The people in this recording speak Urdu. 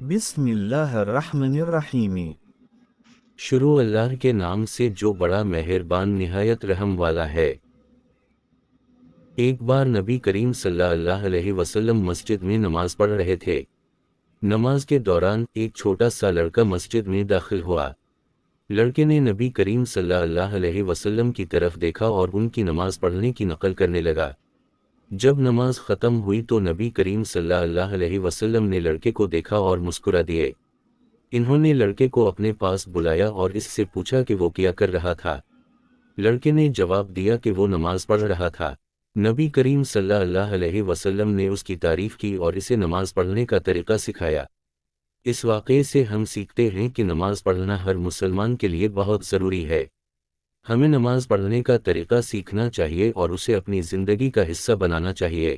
بسم اللہ الرحمن الرحیم۔ شروع اللہ کے نام سے جو بڑا مہربان نہایت رحم والا ہے۔ ایک بار نبی کریم صلی اللہ علیہ وسلم مسجد میں نماز پڑھ رہے تھے۔ نماز کے دوران ایک چھوٹا سا لڑکا مسجد میں داخل ہوا۔ لڑکے نے نبی کریم صلی اللہ علیہ وسلم کی طرف دیکھا اور ان کی نماز پڑھنے کی نقل کرنے لگا۔ جب نماز ختم ہوئی تو نبی کریم صلی اللہ علیہ وسلم نے لڑکے کو دیکھا اور مسکرا دیے۔ انہوں نے لڑکے کو اپنے پاس بلایا اور اس سے پوچھا کہ وہ کیا کر رہا تھا۔ لڑکے نے جواب دیا کہ وہ نماز پڑھ رہا تھا۔ نبی کریم صلی اللہ علیہ وسلم نے اس کی تعریف کی اور اسے نماز پڑھنے کا طریقہ سکھایا۔ اس واقعے سے ہم سیکھتے ہیں کہ نماز پڑھنا ہر مسلمان کے لیے بہت ضروری ہے۔ ہمیں نماز پڑھنے کا طریقہ سیکھنا چاہیے اور اسے اپنی زندگی کا حصہ بنانا چاہیے۔